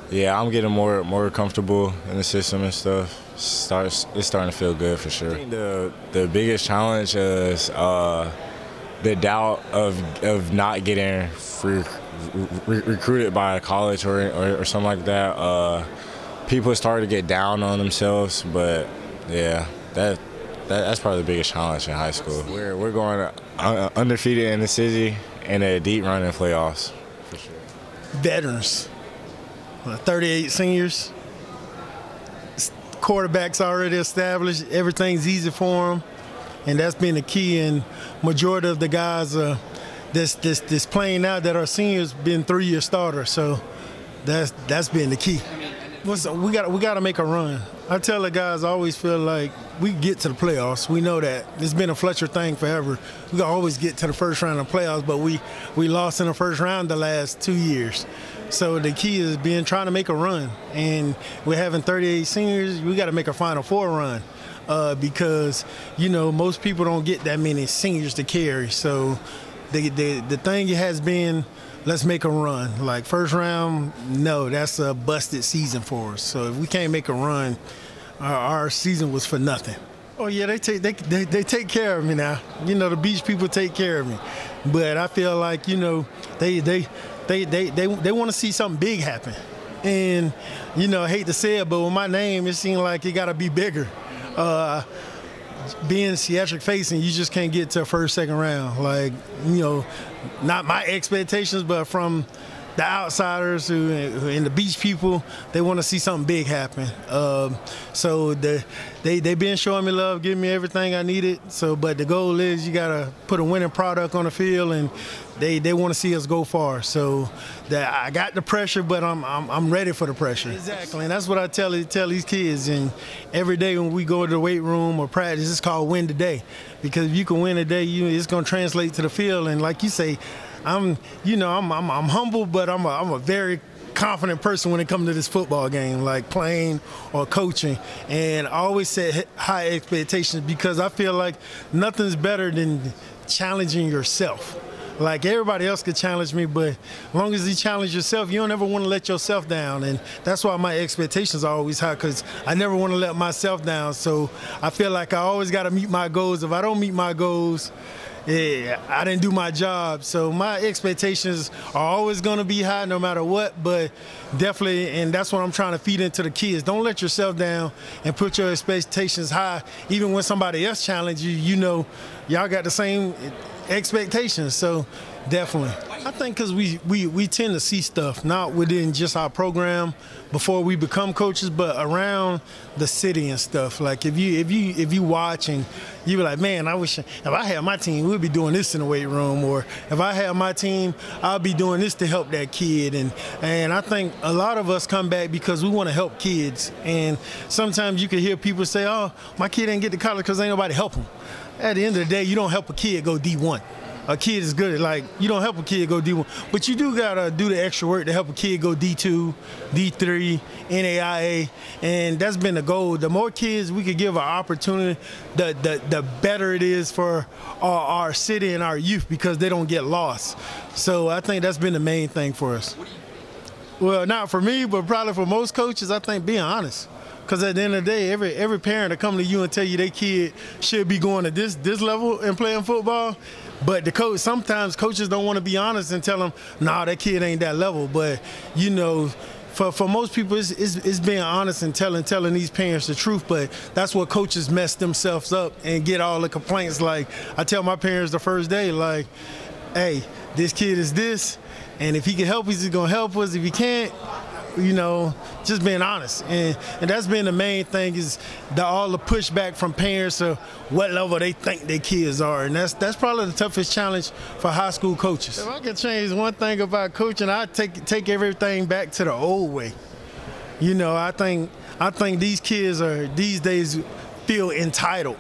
Yeah, I'm getting more comfortable in the system and stuff. It's starting to feel good for sure. I think the biggest challenge is the doubt of not getting recruited by a college or something like that. People start to get down on themselves, but yeah, that's probably the biggest challenge in high school. We're going undefeated in the city and a deep run in playoffs for sure. Veterans, 38 seniors, quarterbacks already established, everything's easy for them, and that's been the key. And majority of the guys that's playing now that are seniors been 3-year starters, so that's been the key. We got to make a run. I tell the guys, I always feel like we get to the playoffs. We know that. It's been a Fletcher thing forever. We always get to the first round of playoffs, but we lost in the first round the last 2 years. So the key is trying to make a run. And we're having 38 seniors. We got to make a Final Four run because, you know, most people don't get that many seniors to carry. So the thing has been, let's make a run. Like first round, no, that's a busted season for us. So if we can't make a run, our season was for nothing. Oh yeah, they take care of me now. You know, the beach people take care of me, but I feel like, you know, they want to see something big happen. And you know, I hate to say it, but with my name, it seems like it got to be bigger. Being theatric facing, you just can't get to a first, second round. Like, you know, not my expectations, but from the outsiders who and the beach people, they want to see something big happen. So they've been showing me love, giving me everything I needed. So, but the goal is you gotta put a winning product on the field, and they want to see us go far. So I got the pressure, but I'm ready for the pressure. Exactly, and that's what I tell these kids. And every day when we go to the weight room or practice, it's called win today, because if you can win today, it's gonna translate to the field. And like you say, I'm humble, but I'm a very confident person when it comes to this football game, like playing or coaching. And I always set high expectations because I feel like nothing's better than challenging yourself. Like everybody else could challenge me, but as long as you challenge yourself, you don't ever want to let yourself down. And that's why my expectations are always high, because I never want to let myself down. So I feel like I always got to meet my goals. If I don't meet my goals, yeah, I didn't do my job. So my expectations are always going to be high no matter what, but definitely, and that's what I'm trying to feed into the kids. Don't let yourself down and put your expectations high. Even when somebody else challenges you, you know, y'all got the same expectations. So definitely. I think because we tend to see stuff not within just our program before we become coaches, but around the city and stuff. Like if you watch and you be like, man, I wish if I had my team, we'd be doing this in the weight room, or if I had my team, I'll be doing this to help that kid. And I think a lot of us come back because we want to help kids. And sometimes you can hear people say, oh, my kid didn't get to college because ain't nobody help him. At the end of the day, you don't help a kid go D1. A kid is good. Like, you don't help a kid go D1, but you do gotta do the extra work to help a kid go D2, D3, NAIA, and that's been the goal. The more kids we could give an opportunity, the better it is for our city and our youth, because they don't get lost. So I think that's been the main thing for us. Well, not for me, but probably for most coaches, I think being honest. Because at the end of the day, every parent to come to you and tell you their kid should be going to this level and playing football, but the coach, sometimes coaches don't want to be honest and tell them, nah, that kid ain't that level. But you know, for most people, it's being honest and telling these parents the truth. But that's what coaches mess themselves up and get all the complaints. Like I tell my parents the first day, like, hey, this kid is this, and if he can help us, he's gonna help us. If he can't, you know, just being honest. And that's been the main thing, is all the pushback from parents of what level they think their kids are. And that's probably the toughest challenge for high school coaches. If I could change one thing about coaching, I'd take everything back to the old way. You know, I think these kids these days feel entitled.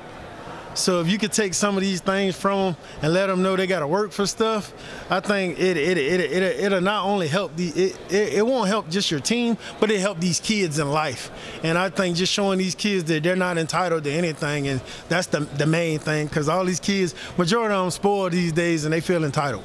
So if you could take some of these things from them and let them know they got to work for stuff, I think it'll not only help it won't help just your team, but it help these kids in life. And I think just showing these kids that they're not entitled to anything, and that's the main thing, because all these kids, majority of them spoiled these days, and they feel entitled.